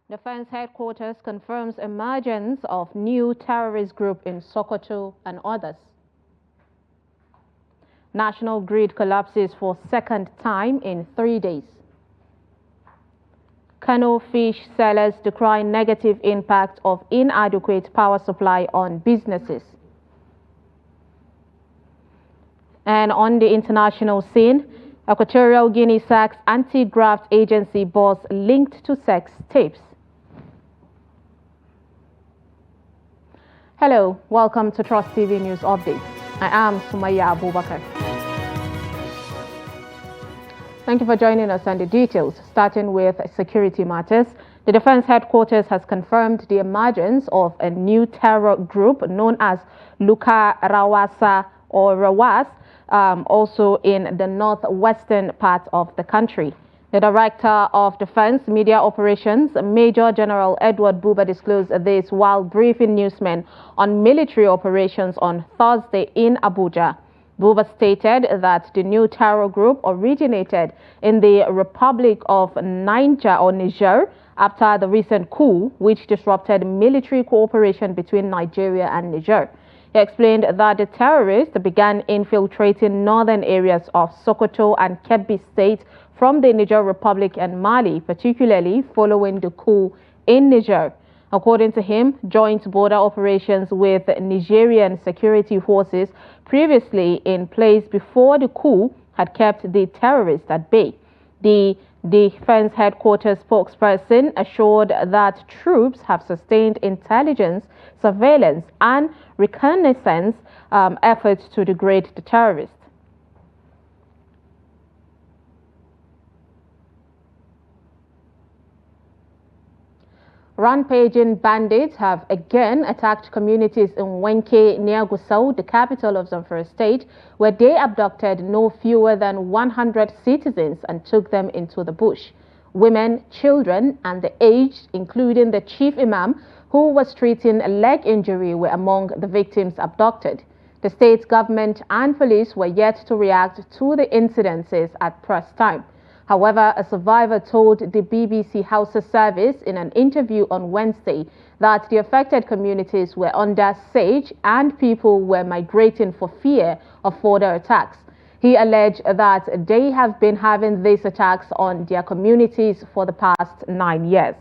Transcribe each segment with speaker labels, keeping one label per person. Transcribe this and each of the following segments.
Speaker 1: Defense headquarters confirms emergence of new terrorist group in Sokoto and others. National grid collapses for second time in 3 days. Kano fish sellers decry negative impact of inadequate power supply on businesses. And on the international scene, Equatorial Guinea sacks anti-graft agency boss linked to sex tapes. Hello, welcome to Trust TV News Update. I am Sumaya Abubakar. Thank you for joining us on the details. Starting with security matters, the Defense Headquarters has confirmed the emergence of a new terror group known as Luka Rawasa or Rawas, also in the northwestern part of the country. The Director of Defense Media Operations, Major General Edward Buba, disclosed this while briefing newsmen on military operations on Thursday in Abuja. Buba stated that the new terror group originated in the Republic of Niger after the recent coup, which disrupted military cooperation between Nigeria and Niger. He explained that the terrorists began infiltrating northern areas of Sokoto and Kebbi State from the Niger Republic and Mali, particularly following the coup in Niger. According to him, joint border operations with Nigerian security forces previously in place before the coup had kept the terrorists at bay. The Defense Headquarters spokesperson assured that troops have sustained intelligence, surveillance and reconnaissance efforts to degrade the terrorists. Rampaging bandits have again attacked communities in Wenke near Gusau, the capital of Zamfara State, where they abducted no fewer than 100 citizens and took them into the bush. Women, children and the aged, including the chief imam, who was treating a leg injury, were among the victims abducted. The state government and police were yet to react to the incidences at press time. However, a survivor told the BBC Hausa service in an interview on Wednesday that the affected communities were under siege and people were migrating for fear of further attacks. He alleged that they have been having these attacks on their communities for the past 9 years.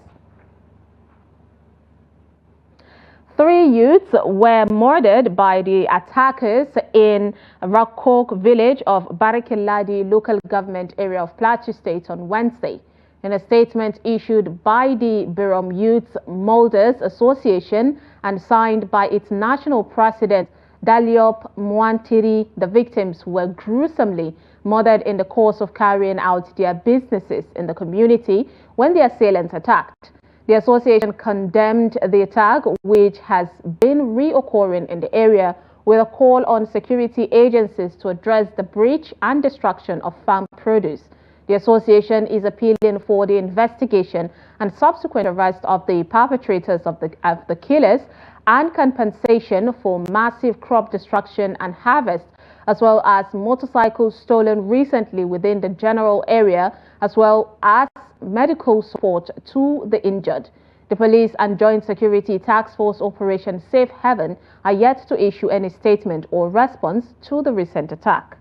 Speaker 1: 3 youths were murdered by the attackers in Rakok village of Barakiladi local government area of Plateau State on Wednesday. In a statement issued by the Birom Youth Molders Association and signed by its national president Daliop Mwantiri, the victims were gruesomely murdered in the course of carrying out their businesses in the community when the assailants attacked. The association condemned the attack, which has been reoccurring in the area, with a call on security agencies to address the breach and destruction of farm produce. The association is appealing for the investigation and subsequent arrest of the perpetrators of the killers and compensation for massive crop destruction and harvest, as well as motorcycles stolen recently within the general area, as well as medical support to the injured. The police and Joint Security Task Force Operation Safe Haven are yet to issue any statement or response to the recent attack.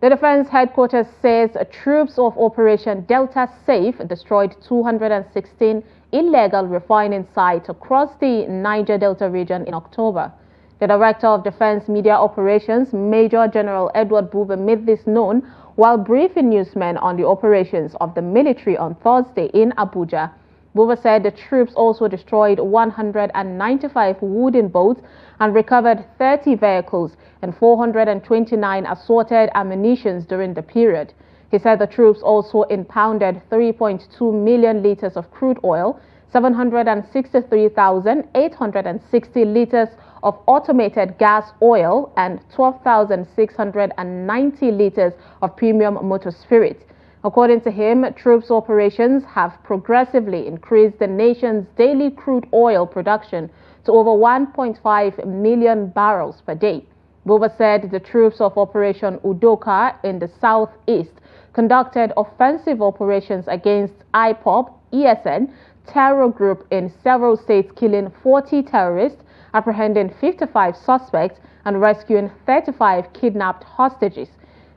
Speaker 1: The Defense Headquarters says troops of Operation Delta Safe destroyed 216 illegal refining sites across the Niger Delta region in October. The Director of Defense Media Operations, Major General Edward Buba, made this known while briefing newsmen on the operations of the military on Thursday in Abuja. Buba said the troops also destroyed 195 wooden boats and recovered 30 vehicles and 429 assorted ammunition during the period. He said the troops also impounded 3.2 million liters of crude oil, 763,860 liters of automated gas oil and 12,690 liters of premium motor spirit. According to him, troops' operations have progressively increased the nation's daily crude oil production to over 1.5 million barrels per day. Buba said the troops of Operation Udoka in the southeast conducted offensive operations against IPOB, ESN, terror group in several states, killing 40 terrorists, apprehending 55 suspects, and rescuing 35 kidnapped hostages.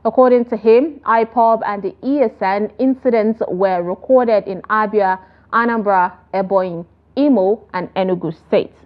Speaker 1: According to him, IPOB and the ESN incidents were recorded in Abia, Anambra, Ebonyi, Imo, and Enugu states.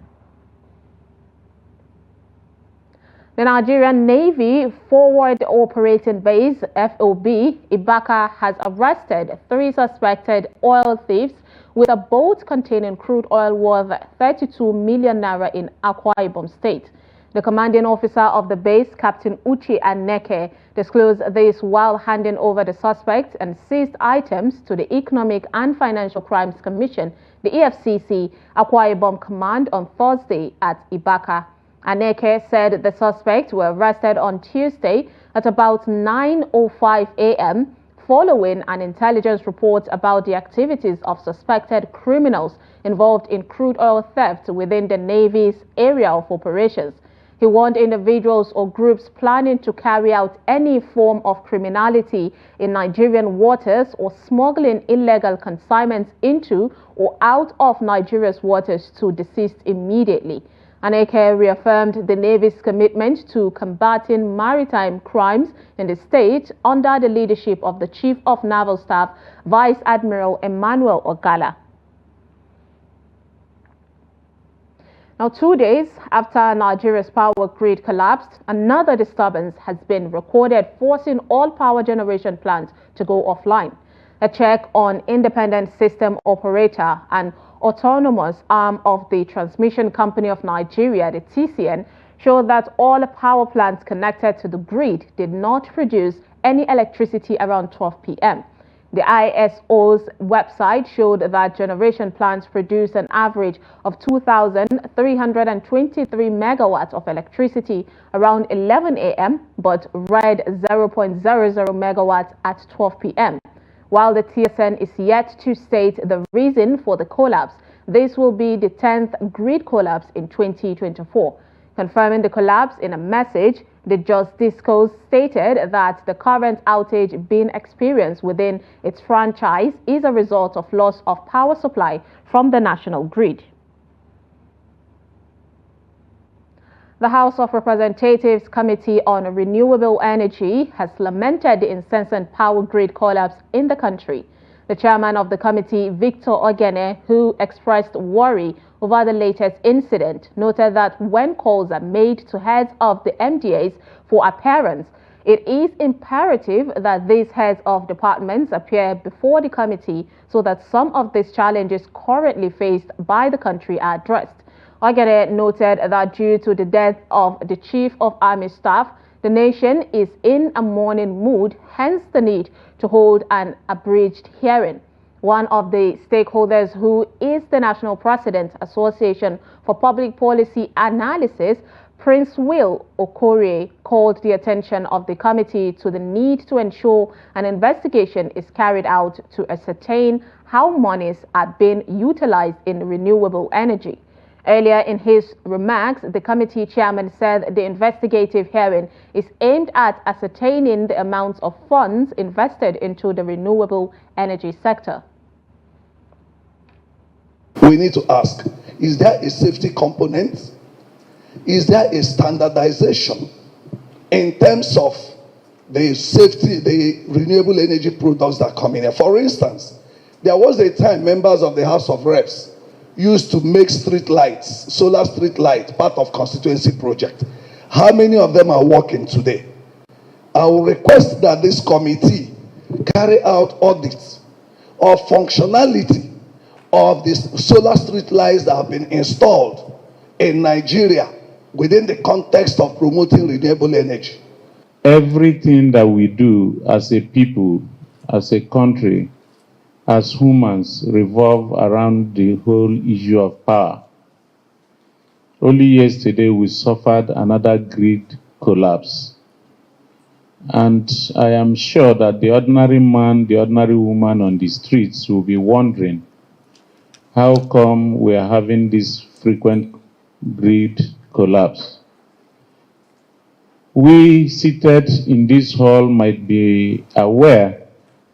Speaker 1: The Nigerian Navy Forward Operating Base, FOB, Ibaka, has arrested 3 suspected oil thieves with a boat containing crude oil worth 32 million naira in Akwa Ibom State. The commanding officer of the base, Captain Uche Aneke, disclosed this while handing over the suspects and seized items to the Economic and Financial Crimes Commission, the EFCC, Akwa Ibom Command on Thursday at Ibaka. Aneke said the suspects were arrested on Tuesday at about 9:05 a.m. following an intelligence report about the activities of suspected criminals involved in crude oil theft within the Navy's area of operations. He warned individuals or groups planning to carry out any form of criminality in Nigerian waters or smuggling illegal consignments into or out of Nigeria's waters to desist immediately. Aneke reaffirmed the Navy's commitment to combating maritime crimes in the state under the leadership of the Chief of Naval Staff, Vice Admiral Emmanuel Ogala. Now, 2 days after Nigeria's power grid collapsed, another disturbance has been recorded, forcing all power generation plants to go offline. A check on independent system operator and autonomous arm of the Transmission Company of Nigeria, the TCN, showed that all power plants connected to the grid did not produce any electricity around 12 p.m. The ISO's website showed that generation plants produced an average of 2,323 megawatts of electricity around 11 a.m. but read 0.00 megawatts at 12 p.m. While the TSN is yet to state the reason for the collapse, this will be the 10th grid collapse in 2024. Confirming the collapse in a message, the Justice stated that the current outage being experienced within its franchise is a result of loss of power supply from the national grid. The House of Representatives Committee on Renewable Energy has lamented the incessant power grid collapse in the country. The chairman of the committee, Victor Ogene, who expressed worry over the latest incident, noted that when calls are made to heads of the MDAs for appearance, it is imperative that these heads of departments appear before the committee so that some of these challenges currently faced by the country are addressed. Ogene noted that due to the death of the Chief of Army Staff, the nation is in a mourning mood, hence the need to hold an abridged hearing. One of the stakeholders, who is the National President Association for Public Policy Analysis, Prince Will Okorie, called the attention of the committee to the need to ensure an investigation is carried out to ascertain how monies are being utilized in renewable energy. Earlier in his remarks, the committee chairman said the investigative hearing is aimed at ascertaining the amounts of funds invested into the renewable energy sector.
Speaker 2: We need to ask, is there a safety component? Is there a standardization in terms of the safety, the renewable energy products that come in here? For instance, there was a time members of the House of Reps used to make street lights, solar street light, part of constituency project. How many of them are working today? I will request that this committee carry out audits of functionality of these solar street lights that have been installed in Nigeria within the context of promoting renewable energy.
Speaker 3: Everything that we do as a people, as a country, as humans, revolve around the whole issue of power. Only yesterday we suffered another grid collapse. And I am sure that the ordinary man, the ordinary woman on the streets will be wondering, how come we are having this frequent grid collapse? We seated in this hall might be aware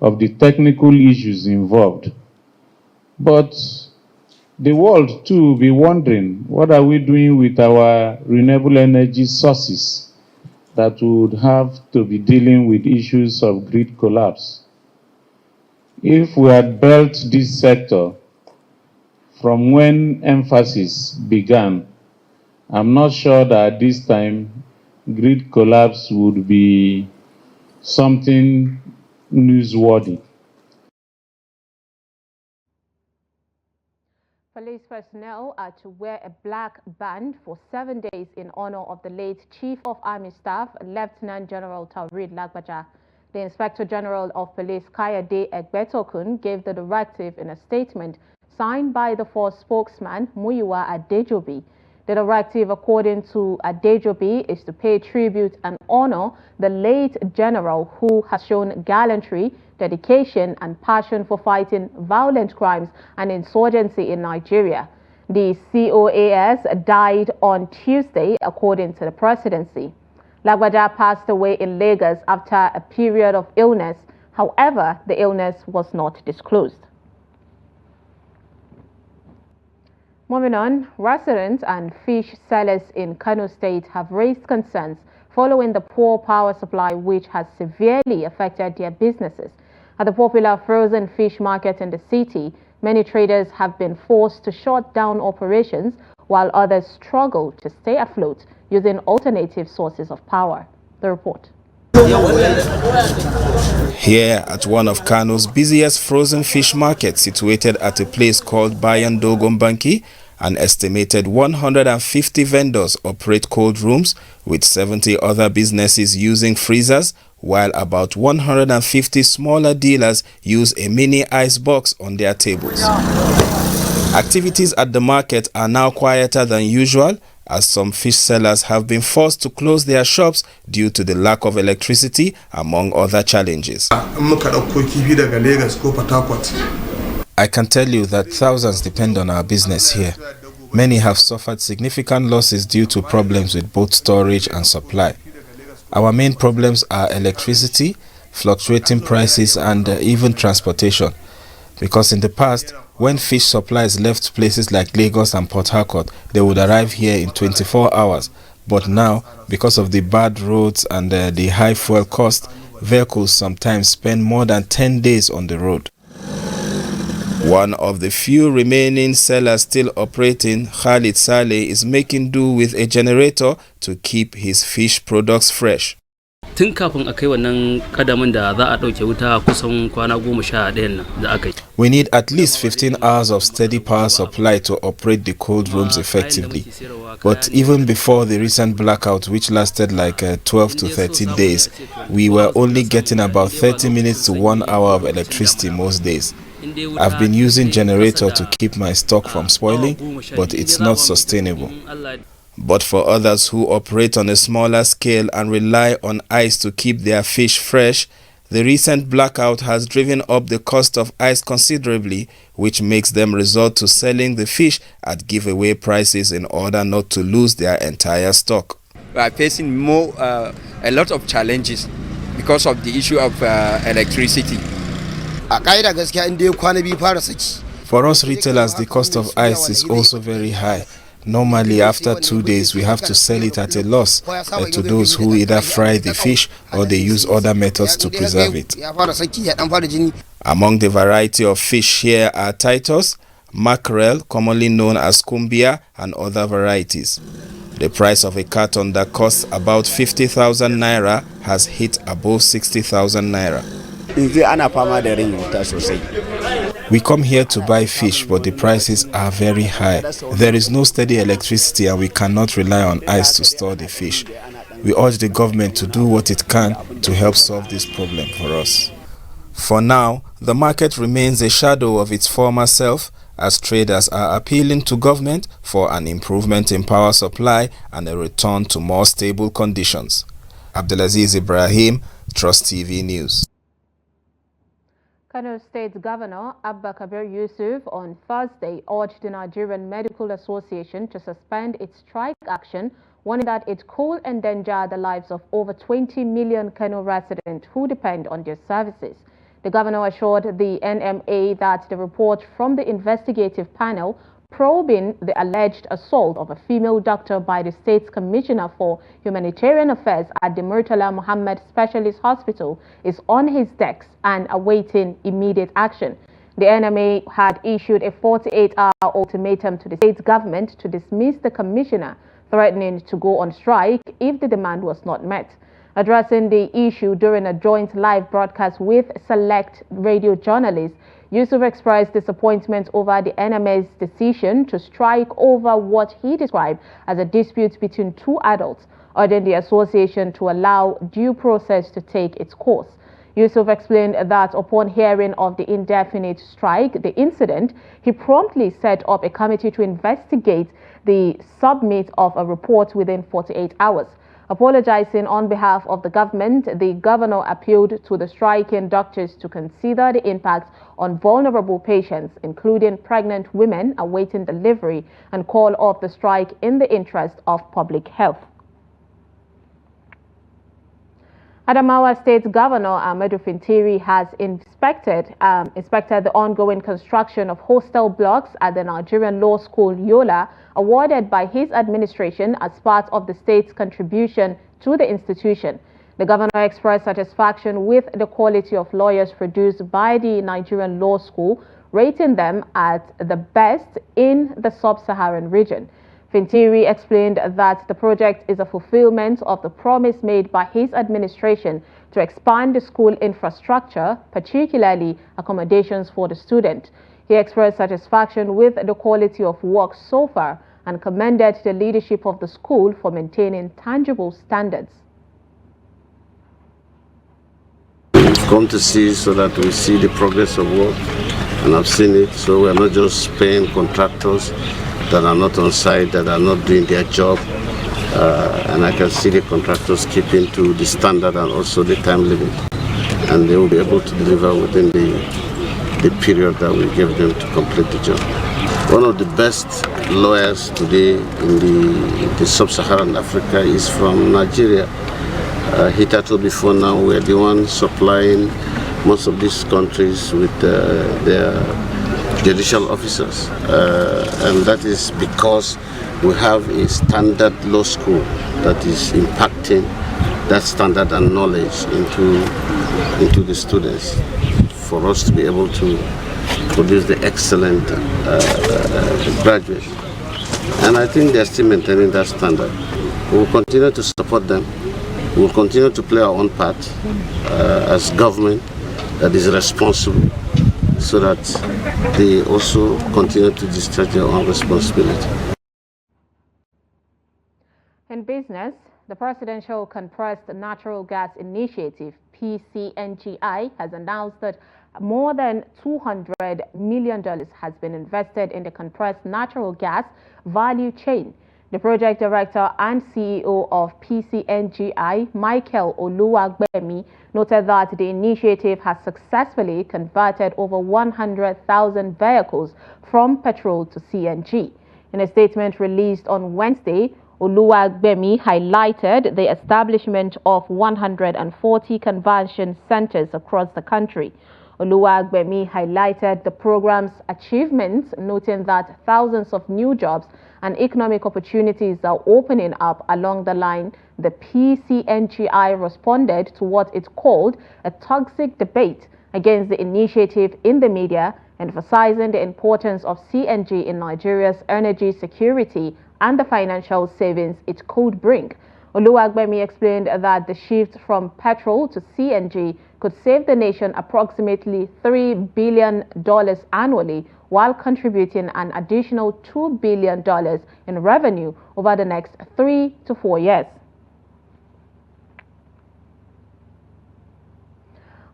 Speaker 3: of the technical issues involved. But the world too will be wondering, what are we doing with our renewable energy sources that would have to be dealing with issues of grid collapse? If we had built this sector from when emphasis began, I'm not sure that at this time grid collapse would be something newsworthy.
Speaker 1: Police personnel are to wear a black band for 7 days in honor of the late Chief of Army Staff, Lieutenant General Taoreed Lagbaja. The Inspector General of Police, Kayode Egbetokun, gave the directive in a statement signed by the force spokesman, Muyiwa Adejobi. The directive, according to Adejobi, is to pay tribute and honor the late general who has shown gallantry, dedication and passion for fighting violent crimes and insurgency in Nigeria. The COAS died on Tuesday, according to the presidency. Lagbaja passed away in Lagos after a period of illness. However, the illness was not disclosed. Moving on, residents and fish sellers in Kano State have raised concerns following the poor power supply which has severely affected their businesses. At the popular frozen fish market in the city, many traders have been forced to shut down operations while others struggle to stay afloat using alternative sources of power. The report.
Speaker 4: Here at one of Kano's busiest frozen fish markets, situated at a place called Bayan Dogon Banki, an estimated 150 vendors operate cold rooms with 70 other businesses using freezers, while about 150 smaller dealers use a mini ice box on their tables. Activities at the market are now quieter than usual, as some fish sellers have been forced to close their shops due to the lack of electricity, among other challenges. I can tell you that thousands depend on our business here. Many have suffered significant losses due to problems with both storage and supply. Our main problems are electricity, fluctuating prices and even transportation. Because in the past, when fish supplies left places like Lagos and Port Harcourt, they would arrive here in 24 hours. But now, because of the bad roads and the high fuel cost, vehicles sometimes spend more than 10 days on the road. One of the few remaining sellers still operating, Khalid Saleh, is making do with a generator to keep his fish products fresh.
Speaker 5: We need at
Speaker 4: least 15 hours of steady power supply to operate the cold rooms effectively. But even before the recent blackout, which lasted like 12 to 13 days, we were only getting about 30 minutes to 1 hour of electricity most days. I've been using generator to keep my stock from spoiling, but it's not sustainable. But for others who operate on a smaller scale and rely on ice to keep their fish fresh, the recent blackout has driven up the cost of ice considerably, which makes them resort to selling the fish at giveaway prices in order not to lose their entire stock.
Speaker 6: We are facing a lot of challenges because of the issue of electricity.
Speaker 4: For us retailers, the cost of ice is also very high. Normally, after 2 days, we have to sell it at a loss to those who either fry the fish or they use other methods to preserve it. Among the variety of fish here are Titus, mackerel, commonly known as cumbia, and other varieties. The price of a carton that costs about 50,000 naira has hit above 60,000 naira. We come here to buy fish, but the prices are very high. There is no steady electricity and we cannot rely on ice to store the fish. We urge the government to do what it can to help solve this problem for us. For now, the market remains a shadow of its former self, as traders are appealing to government for an improvement in power supply and a return to more stable conditions. Abdulaziz Ibrahim, Trust TV News.
Speaker 1: Kano State Governor Abba Kabir Yusuf on Thursday urged the Nigerian Medical Association to suspend its strike action, warning that it could endanger the lives of over 20 million Kano residents who depend on their services. The governor assured the NMA that the report from the investigative panel probing the alleged assault of a female doctor by the state's Commissioner for Humanitarian Affairs at the Murtala Muhammad Specialist Hospital is on his desk and awaiting immediate action. The NMA had issued a 48-hour ultimatum to the state government to dismiss the commissioner, threatening to go on strike if the demand was not met. Addressing the issue during a joint live broadcast with select radio journalists, Yusuf expressed disappointment over the NMA's decision to strike over what he described as a dispute between two adults, urging the association to allow due process to take its course. Yusuf explained that upon hearing of the indefinite strike, the incident, he promptly set up a committee to investigate the submit of a report within 48 hours. Apologizing on behalf of the government, the governor appealed to the striking doctors to consider the impact on vulnerable patients, including pregnant women awaiting delivery, and call off the strike in the interest of public health. Adamawa State Governor Ahmadu Fintiri has inspected the ongoing construction of hostel blocks at the Nigerian Law School, Yola, awarded by his administration as part of the state's contribution to the institution. The governor expressed satisfaction with the quality of lawyers produced by the Nigerian Law School, rating them at the best in the sub-Saharan region. Fintiri explained that the project is a fulfillment of the promise made by his administration to expand the school infrastructure, particularly accommodations for the student. He expressed satisfaction with the quality of work so far and commended the leadership of the school for maintaining tangible standards.
Speaker 5: We've come to see so that we see the progress of work, and I've seen it, so we're not just paying contractors that are not on site, that are not doing their job, and I can see the contractors keeping to the standard and also the time limit, and they will be able to deliver within the period that we give them to complete the job. One of the best lawyers today in the sub-Saharan Africa is from Nigeria. Hitherto before now, we're the ones supplying most of these countries with their judicial officers, and that is because we have a standard law school that is impacting that standard and knowledge into the students for us to be able to produce the excellent graduates. And I think they're still maintaining that standard. We will continue to support them. We will continue to play our own part as government that is responsible, so that they also continue to discharge their own responsibility.
Speaker 1: In business, the Presidential Compressed Natural Gas Initiative, PCNGI, has announced that more than $200 million has been invested in the compressed natural gas value chain. The project director and CEO of PCNGI, Michael Oluwagbemi, noted that the initiative has successfully converted over 100,000 vehicles from petrol to CNG. In a statement released on Wednesday, Oluwagbemi highlighted the establishment of 140 conversion centers across the country. Oluwagbemi highlighted the program's achievements, noting that thousands of new jobs and economic opportunities are opening up along the line. The PCNGI responded to what it called a toxic debate against the initiative in the media, emphasizing the importance of CNG in Nigeria's energy security and the financial savings it could bring. Oluwagbemi explained that the shift from petrol to CNG could save the nation approximately $3 billion annually, while contributing an additional $2 billion in revenue over the next 3 to 4 years.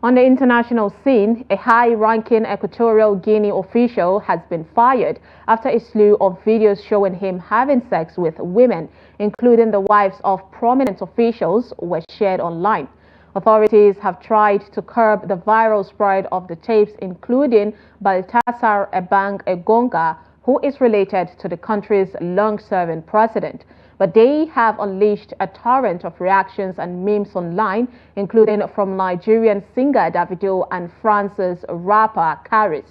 Speaker 1: On the international scene, a high-ranking Equatorial Guinea official has been fired after a slew of videos showing him having sex with women, including the wives of prominent officials, were shared online. Authorities have tried to curb the viral spread of the tapes, including Baltasar Ebang Egonga, who is related to the country's long-serving president. but they have unleashed a torrent of reactions and memes online, including from Nigerian singer Davido and France's rapper Caris.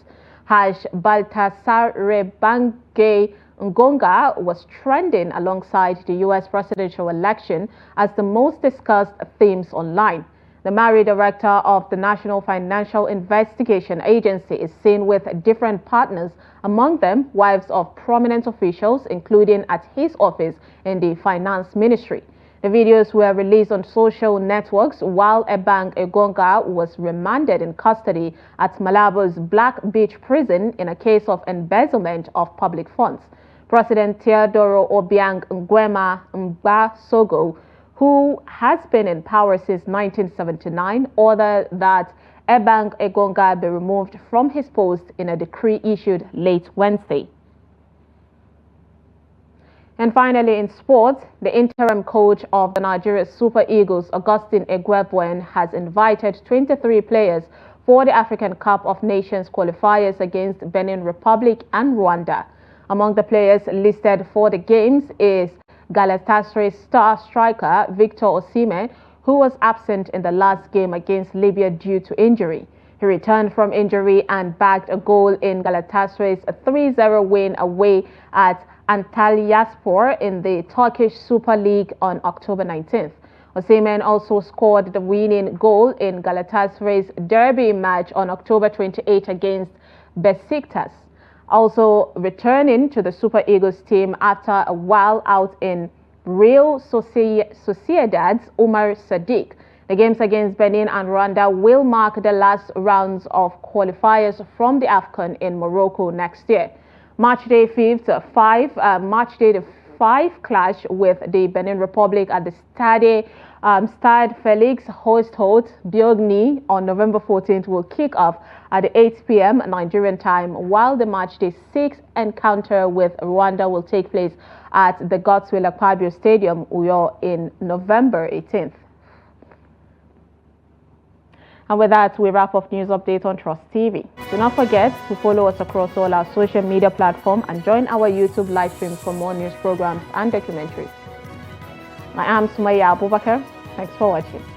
Speaker 1: Baltasar Bange Ngonga was trending alongside the U.S. presidential election as the most discussed themes online. The Mari director of the National Financial Investigation Agency is seen with different partners, among them wives of prominent officials, including at his office in the Finance Ministry. The videos were released on social networks while Ebang Egonga was remanded in custody at Malabo's Black Beach prison in a case of embezzlement of public funds. President Teodoro Obiang Nguema Mbasogo, who has been in power since 1979, ordered that Ebang Egonga be removed from his post in a decree issued late Wednesday. And finally, in sports, the interim coach of the Nigeria Super Eagles, Augustine Egwebuen, has invited 23 players for the African Cup of Nations qualifiers against Benin Republic and Rwanda. Among the players listed for the games is Galatasaray star striker Victor Osimhen, who was absent in the last game against Libya due to injury. He returned from injury and bagged a goal in Galatasaray's 3-0 win away at Antalyaspor in the Turkish Super League on October 19th. Osimhen also scored the winning goal in Galatasaray's derby match on October 28 against Besiktas. Also returning to the Super Eagles team after a while out in Real Sociedad's Umar Sadiq. The games against Benin and Rwanda will mark the last rounds of qualifiers from the AFCON in Morocco next year. Matchday the 5 clash with the Benin Republic at the Stade Felix Hostel Biogni on November 14th will kick off at 8 p.m. Nigerian time, while the matchday 6 encounter with Rwanda will take place at the Godswill Akpabio Stadium, Uyo, in November 18th. And with that, we wrap up news update on Trust TV. Do not forget to follow us across all our social media platforms and join our YouTube live streams for more news programs and documentaries. I am Sumaya Abubakar. Thanks for watching.